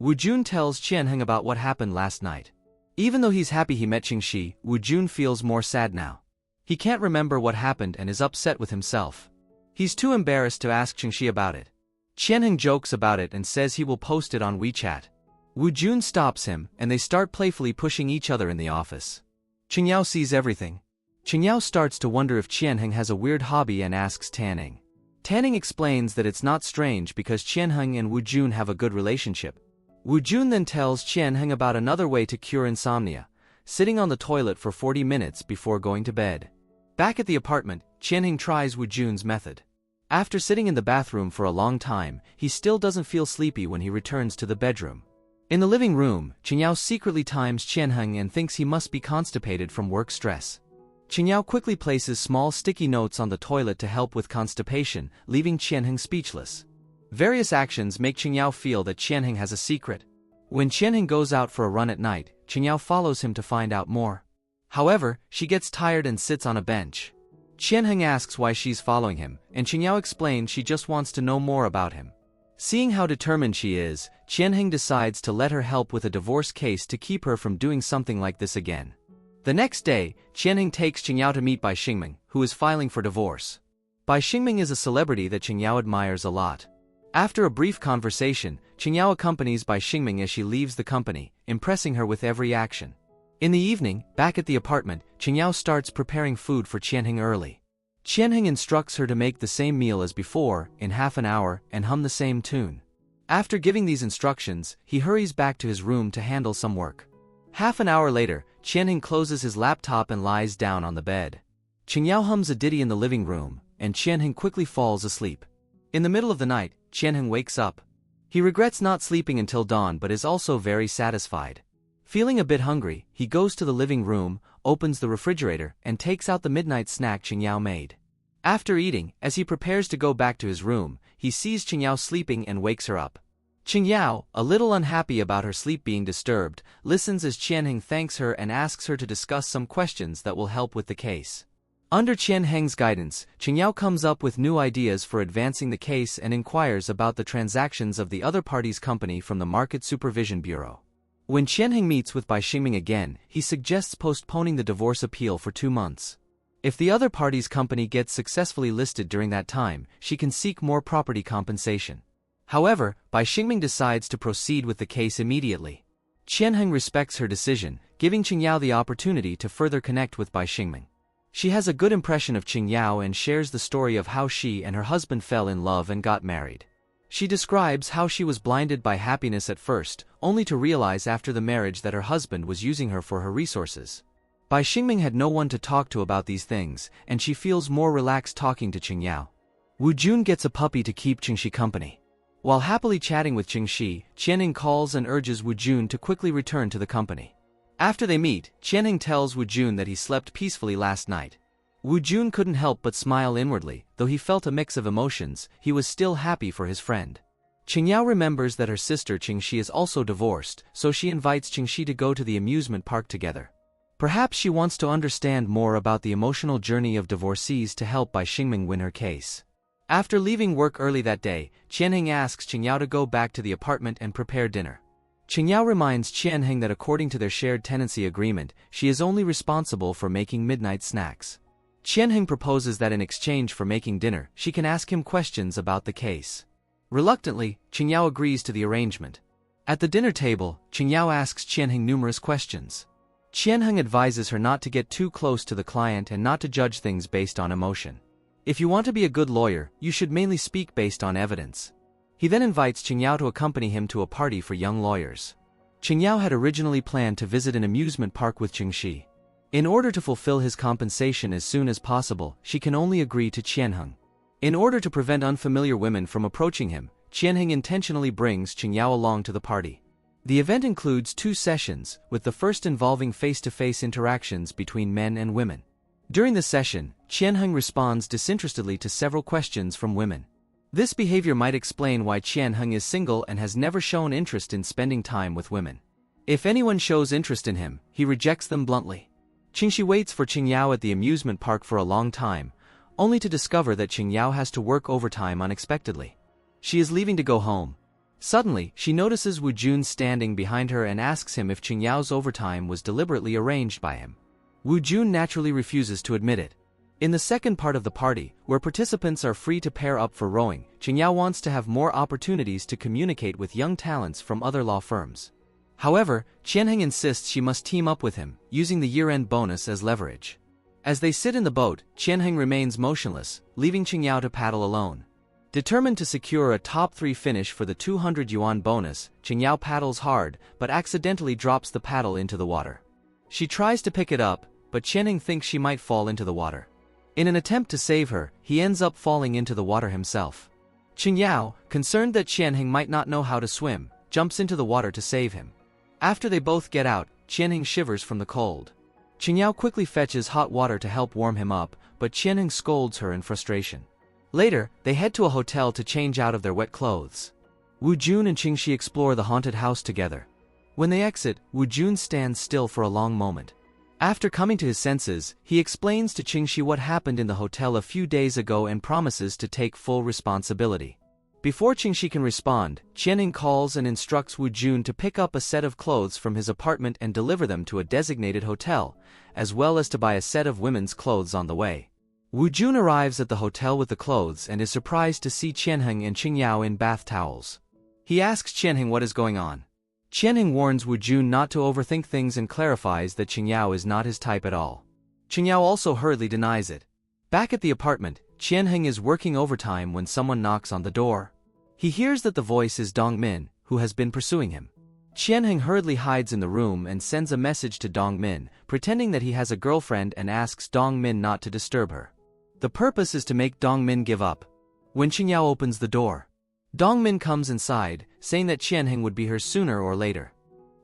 Wu Jun tells Qian Heng about what happened last night. Even though he's happy he met Qingxi, Wu Jun feels more sad now. He can't remember what happened and is upset with himself. He's too embarrassed to ask Qingxi about it. Qian Heng jokes about it and says he will post it on WeChat. Wu Jun stops him, and they start playfully pushing each other in the office. Cheng Yao sees everything. Cheng Yao starts to wonder if Qian Heng has a weird hobby and asks Tanning. Tanning explains that it's not strange because Qian Heng and Wu Jun have a good relationship. Wu Jun then tells Qian Heng about another way to cure insomnia, sitting on the toilet for 40 minutes before going to bed. Back at the apartment, Qian Heng tries Wu Jun's method. After sitting in the bathroom for a long time, he still doesn't feel sleepy when he returns to the bedroom. In the living room, Cheng Yao secretly times Qian Heng and thinks he must be constipated from work stress. Cheng Yao quickly places small sticky notes on the toilet to help with constipation, leaving Qian Heng speechless. Various actions make Cheng Yao feel that Qian Heng has a secret. When Qian Heng goes out for a run at night, Cheng Yao follows him to find out more. However, she gets tired and sits on a bench. Qian Heng asks why she's following him, and Cheng Yao explains she just wants to know more about him. Seeing how determined she is, Qian Heng decides to let her help with a divorce case to keep her from doing something like this again. The next day, Qian Heng takes Cheng Yao to meet Bai Xingming, who is filing for divorce. Bai Xingming is a celebrity that Cheng Yao admires a lot. After a brief conversation, Cheng Yao accompanies Bai Xingming as she leaves the company, impressing her with every action. In the evening, back at the apartment, Cheng Yao starts preparing food for Qian Heng early. Qian Heng instructs her to make the same meal as before, in half an hour, and hum the same tune. After giving these instructions, he hurries back to his room to handle some work. Half an hour later, Qian Heng closes his laptop and lies down on the bed. Cheng Yao hums a ditty in the living room, and Qian Heng quickly falls asleep. In the middle of the night, Qian Heng wakes up. He regrets not sleeping until dawn but is also very satisfied. Feeling a bit hungry, he goes to the living room, opens the refrigerator, and takes out the midnight snack Cheng Yao made. After eating, as he prepares to go back to his room, he sees Cheng Yao sleeping and wakes her up. Cheng Yao, a little unhappy about her sleep being disturbed, listens as Qian Heng thanks her and asks her to discuss some questions that will help with the case. Under Qian Heng's guidance, Cheng Yao comes up with new ideas for advancing the case and inquires about the transactions of the other party's company from the Market Supervision Bureau. When Qian Heng meets with Bai Xingming again, he suggests postponing the divorce appeal for 2 months. If the other party's company gets successfully listed during that time, she can seek more property compensation. However, Bai Xingming decides to proceed with the case immediately. Qian Heng respects her decision, giving Cheng Yao the opportunity to further connect with Bai Xingming. She has a good impression of Cheng Yao and shares the story of how she and her husband fell in love and got married. She describes how she was blinded by happiness at first, only to realize after the marriage that her husband was using her for her resources. Bai Xingming had no one to talk to about these things, and she feels more relaxed talking to Cheng Yao. Wu Jun gets a puppy to keep Qingxi company. While happily chatting with Qingxi, Qian Heng calls and urges Wu Jun to quickly return to the company. After they meet, Qian Heng tells Wu Jun that he slept peacefully last night. Wu Jun couldn't help but smile inwardly, though he felt a mix of emotions, he was still happy for his friend. Cheng Yao remembers that her sister Qingxi is also divorced, so she invites Qingxi to go to the amusement park together. Perhaps she wants to understand more about the emotional journey of divorcees to help Bai Xingming win her case. After leaving work early that day, Qian Heng asks Cheng Yao to go back to the apartment and prepare dinner. Cheng Yao reminds Qian Heng that according to their shared tenancy agreement, she is only responsible for making midnight snacks. Qian Heng proposes that in exchange for making dinner, she can ask him questions about the case. Reluctantly, Cheng Yao agrees to the arrangement. At the dinner table, Cheng Yao asks Qian Heng numerous questions. Qian Heng advises her not to get too close to the client and not to judge things based on emotion. If you want to be a good lawyer, you should mainly speak based on evidence. He then invites Cheng Yao to accompany him to a party for young lawyers. Cheng Yao had originally planned to visit an amusement park with Qingxi. In order to fulfill his compensation as soon as possible, she can only agree to Qian Heng. In order to prevent unfamiliar women from approaching him, Qian Heng intentionally brings Cheng Yao along to the party. The event includes 2 sessions, with the first involving face-to-face interactions between men and women. During the session, Qian Heng responds disinterestedly to several questions from women. This behavior might explain why Qian Heng is single and has never shown interest in spending time with women. If anyone shows interest in him, he rejects them bluntly. Qingxi waits for Cheng Yao at the amusement park for a long time, only to discover that Cheng Yao has to work overtime unexpectedly. She is leaving to go home. Suddenly, she notices Wu Jun standing behind her and asks him if Cheng Yao's overtime was deliberately arranged by him. Wu Jun naturally refuses to admit it. In the second part of the party, where participants are free to pair up for rowing, Cheng Yao wants to have more opportunities to communicate with young talents from other law firms. However, Qian Heng insists she must team up with him, using the year-end bonus as leverage. As they sit in the boat, Qian Heng remains motionless, leaving Cheng Yao to paddle alone. Determined to secure a top 3 finish for the 200 yuan bonus, Cheng Yao paddles hard, but accidentally drops the paddle into the water. She tries to pick it up, but Qian Heng thinks she might fall into the water. In an attempt to save her, he ends up falling into the water himself. Cheng Yao, concerned that Qian Heng might not know how to swim, jumps into the water to save him. After they both get out, Qian Heng shivers from the cold. Cheng Yao quickly fetches hot water to help warm him up, but Qian Heng scolds her in frustration. Later, they head to a hotel to change out of their wet clothes. Wu Jun and Qingxi explore the haunted house together. When they exit, Wu Jun stands still for a long moment. After coming to his senses, he explains to Qingxi what happened in the hotel a few days ago and promises to take full responsibility. Before Qingxi can respond, Qian Heng calls and instructs Wu Jun to pick up a set of clothes from his apartment and deliver them to a designated hotel, as well as to buy a set of women's clothes on the way. Wu Jun arrives at the hotel with the clothes and is surprised to see Qian Heng and Cheng Yao in bath towels. He asks Qian Heng what is going on. Qian Heng warns Wu Jun not to overthink things and clarifies that Cheng Yao is not his type at all. Cheng Yao also hurriedly denies it. Back at the apartment, Qian Heng is working overtime when someone knocks on the door. He hears that the voice is Dong Min, who has been pursuing him. Qian Heng hurriedly hides in the room and sends a message to Dong Min, pretending that he has a girlfriend and asks Dong Min not to disturb her. The purpose is to make Dong Min give up. When Cheng Yao opens the door, Dong Min comes inside, saying that Qian Heng would be here sooner or later.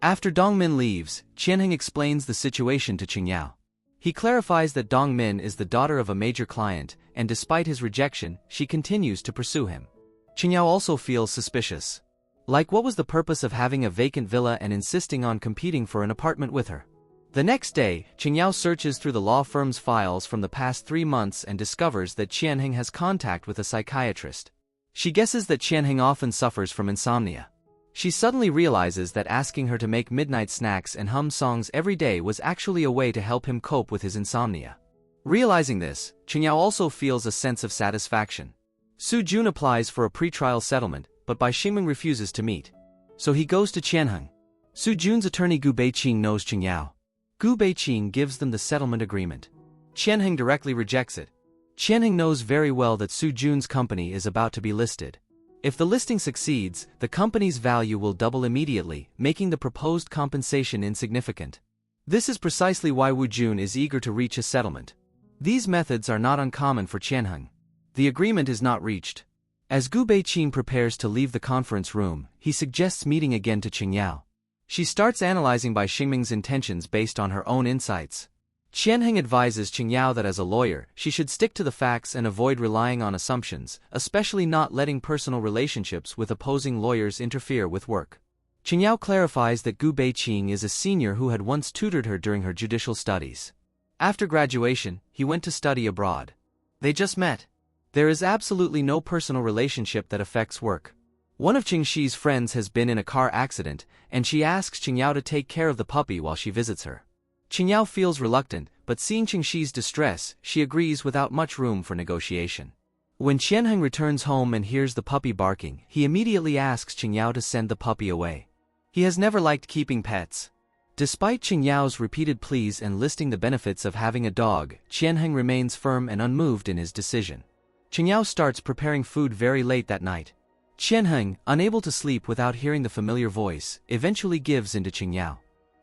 After Dong Min leaves, Qian Heng explains the situation to Cheng Yao. He clarifies that Dong Min is the daughter of a major client, and despite his rejection, she continues to pursue him. Cheng Yao also feels suspicious. Like, what was the purpose of having a vacant villa and insisting on competing for an apartment with her? The next day, Cheng Yao searches through the law firm's files from the past 3 months and discovers that Qian Heng has contact with a psychiatrist. She guesses that Qian Heng often suffers from insomnia. She suddenly realizes that asking her to make midnight snacks and hum songs every day was actually a way to help him cope with his insomnia. Realizing this, Cheng Yao also feels a sense of satisfaction. Su Jun applies for a pretrial settlement, but Bai Xingming refuses to meet. So he goes to Qian Heng. Su Jun's attorney Gu Beiqing knows Cheng Yao. Gu Beiqing gives them the settlement agreement. Qian Heng directly rejects it. Qian Heng knows very well that Su Jun's company is about to be listed. If the listing succeeds, the company's value will double immediately, making the proposed compensation insignificant. This is precisely why Wu Jun is eager to reach a settlement. These methods are not uncommon for Qian Heng. The agreement is not reached. As Gu Beiqing prepares to leave the conference room, he suggests meeting again to Cheng Yao. She starts analyzing Bai Xingming's intentions based on her own insights. Qian Heng advises Cheng Yao that as a lawyer, she should stick to the facts and avoid relying on assumptions, especially not letting personal relationships with opposing lawyers interfere with work. Cheng Yao clarifies that Gu Beiqing is a senior who had once tutored her during her judicial studies. After graduation, he went to study abroad. They just met. There is absolutely no personal relationship that affects work. One of Qingxi's friends has been in a car accident, and she asks Cheng Yao to take care of the puppy while she visits her. Cheng Yao feels reluctant, but seeing Qingxi's distress, she agrees without much room for negotiation. When Qian Heng returns home and hears the puppy barking, he immediately asks Cheng Yao to send the puppy away. He has never liked keeping pets. Despite Cheng Yao's repeated pleas and listing the benefits of having a dog, Qian Heng remains firm and unmoved in his decision. Cheng Yao starts preparing food very late that night. Qian Heng, unable to sleep without hearing the familiar voice, eventually gives in to Cheng Yao.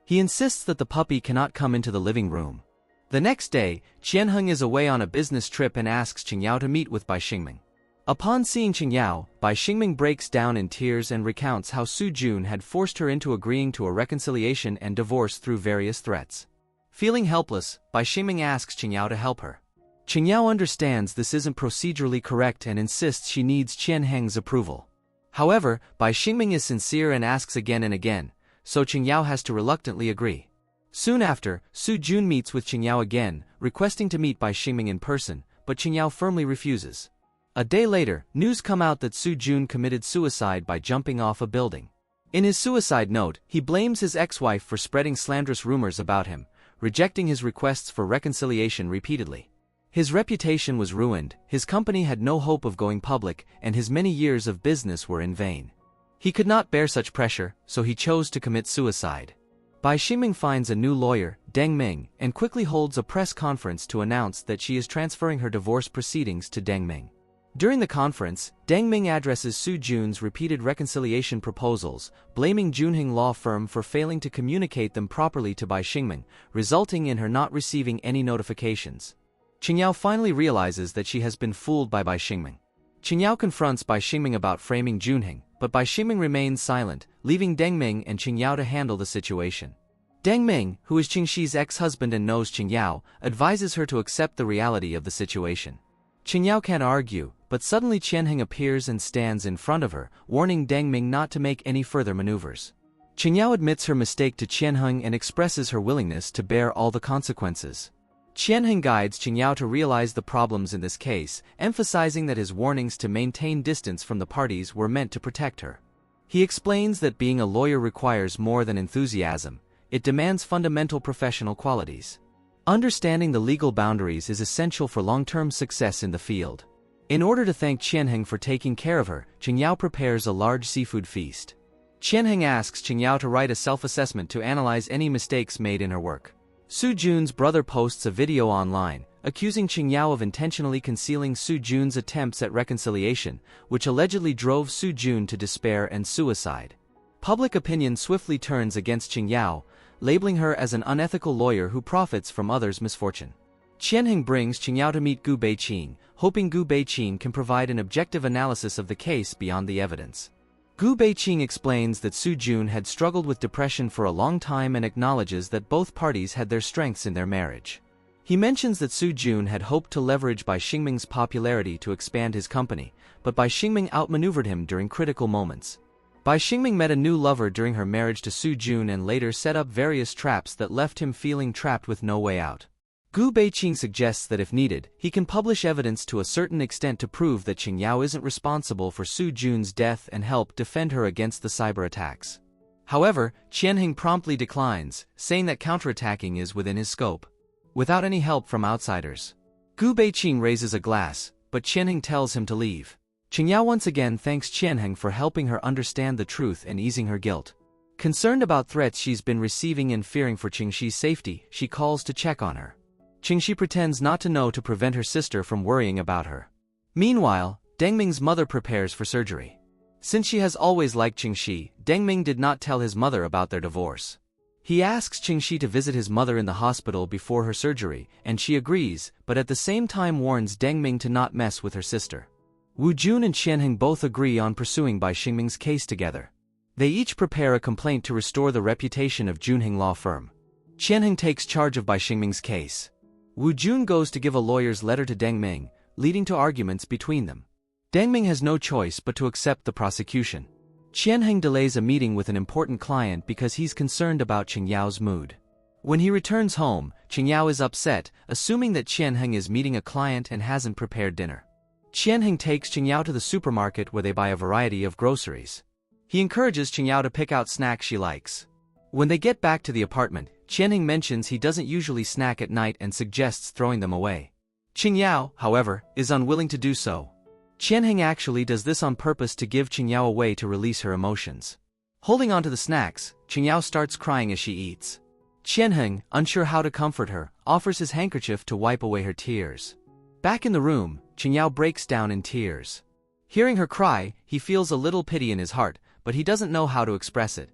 He insists that the puppy cannot come into the living room. The next day, Qian Heng is away on a business trip and asks Cheng Yao to meet with Bai Xingming. Upon seeing Cheng Yao, Bai Xingming breaks down in tears and recounts how Su Jun had forced her into agreeing to a reconciliation and divorce through various threats. Feeling helpless, Bai Xingming asks Cheng Yao to help her. Cheng Yao understands this isn't procedurally correct and insists she needs Qian Heng's approval. However, Bai Xingming is sincere and asks again and again, so Cheng Yao has to reluctantly agree. Soon after, Su Jun meets with Cheng Yao again, requesting to meet Bai Xingming in person, but Cheng Yao firmly refuses. A day later, news come out that Su Jun committed suicide by jumping off a building. In his suicide note, he blames his ex-wife for spreading slanderous rumors about him, rejecting his requests for reconciliation repeatedly. His reputation was ruined, his company had no hope of going public, and his many years of business were in vain. He could not bear such pressure, so he chose to commit suicide. Bai Xingming finds a new lawyer, Deng Ming, and quickly holds a press conference to announce that she is transferring her divorce proceedings to Deng Ming. During the conference, Deng Ming addresses Su Jun's repeated reconciliation proposals, blaming Qian Heng law firm for failing to communicate them properly to Bai Xingming, resulting in her not receiving any notifications. Cheng Yao finally realizes that she has been fooled by Bai Xingming. Cheng Yao confronts Bai Xingming about framing Qian Heng, but Bai Xingming remains silent, leaving Deng Ming and Cheng Yao to handle the situation. Deng Ming, who is Cheng Shi's ex-husband and knows Cheng Yao, advises her to accept the reality of the situation. Cheng Yao can't argue, but suddenly Qian Heng appears and stands in front of her, warning Deng Ming not to make any further maneuvers. Cheng Yao admits her mistake to Qian Heng and expresses her willingness to bear all the consequences. Qian Heng guides Cheng Yao to realize the problems in this case, emphasizing that his warnings to maintain distance from the parties were meant to protect her. He explains that being a lawyer requires more than enthusiasm, it demands fundamental professional qualities. Understanding the legal boundaries is essential for long-term success in the field. In order to thank Qian Heng for taking care of her, Cheng Yao prepares a large seafood feast. Qian Heng asks Cheng Yao to write a self-assessment to analyze any mistakes made in her work. Su Jun's brother posts a video online, accusing Cheng Yao of intentionally concealing Su Jun's attempts at reconciliation, which allegedly drove Su Jun to despair and suicide. Public opinion swiftly turns against Cheng Yao, labeling her as an unethical lawyer who profits from others' misfortune. Qian Heng brings Cheng Yao to meet Gu Beiqing, hoping Gu Beiqing can provide an objective analysis of the case beyond the evidence. Gu Beiqing explains that Su Jun had struggled with depression for a long time and acknowledges that both parties had their strengths in their marriage. He mentions that Su Jun had hoped to leverage Bai Xingming's popularity to expand his company, but Bai Xingming outmaneuvered him during critical moments. Bai Xingming met a new lover during her marriage to Su Jun and later set up various traps that left him feeling trapped with no way out. Gu Beiqing suggests that if needed, he can publish evidence to a certain extent to prove that Cheng Yao isn't responsible for Su Jun's death and help defend her against the cyber attacks. However, Qian Heng promptly declines, saying that counterattacking is within his scope, without any help from outsiders. Gu Beiqing raises a glass, but Qian Heng tells him to leave. Cheng Yao once again thanks Qian Heng for helping her understand the truth and easing her guilt. Concerned about threats she's been receiving and fearing for Cheng Shi's safety, she calls to check on her. Cheng Shi pretends not to know to prevent her sister from worrying about her. Meanwhile, Deng Ming's mother prepares for surgery. Since she has always liked Cheng Shi, Deng Ming did not tell his mother about their divorce. He asks Cheng Shi to visit his mother in the hospital before her surgery, and she agrees, but at the same time warns Deng Ming to not mess with her sister. Wu Jun and Qian Heng both agree on pursuing Bai Xingming's case together. They each prepare a complaint to restore the reputation of Qian Heng law firm. Qian Heng takes charge of Bai Xingming's case. Wu Jun goes to give a lawyer's letter to Deng Ming, leading to arguments between them. Deng Ming has no choice but to accept the prosecution. Qian Heng delays a meeting with an important client because he's concerned about Cheng Yao's mood. When he returns home, Cheng Yao is upset, assuming that Qian Heng is meeting a client and hasn't prepared dinner. Qian Heng takes Cheng Yao to the supermarket where they buy a variety of groceries. He encourages Cheng Yao to pick out snacks she likes. When they get back to the apartment, Qian Heng mentions he doesn't usually snack at night and suggests throwing them away. Cheng Yao, however, is unwilling to do so. Qian Heng actually does this on purpose to give Cheng Yao a way to release her emotions. Holding on to the snacks, Cheng Yao starts crying as she eats. Qian Heng, unsure how to comfort her, offers his handkerchief to wipe away her tears. Back in the room, Cheng Yao breaks down in tears. Hearing her cry, he feels a little pity in his heart, but he doesn't know how to express it.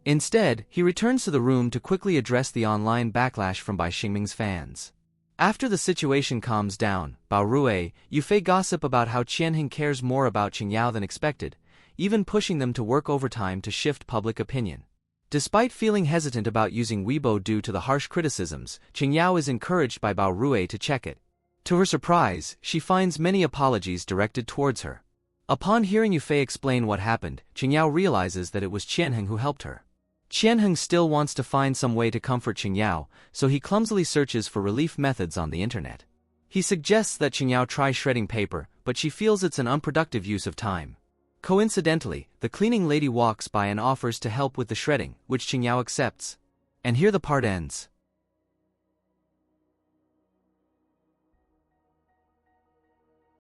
Instead, he returns to the room to quickly address the online backlash from Bai Xingming's fans. After the situation calms down, Bao Rui, Yufei gossip about how Qian Heng cares more about Cheng Yao than expected, even pushing them to work overtime to shift public opinion. Despite feeling hesitant about using Weibo due to the harsh criticisms, Cheng Yao is encouraged by Bao Rui to check it. To her surprise, she finds many apologies directed towards her. Upon hearing Yufei explain what happened, Cheng Yao realizes that it was Qian Heng who helped her. Qian Heng still wants to find some way to comfort Cheng Yao, so he clumsily searches for relief methods on the internet. He suggests that Cheng Yao try shredding paper, but she feels it's an unproductive use of time. Coincidentally, the cleaning lady walks by and offers to help with the shredding, which Cheng Yao accepts. And here the part ends.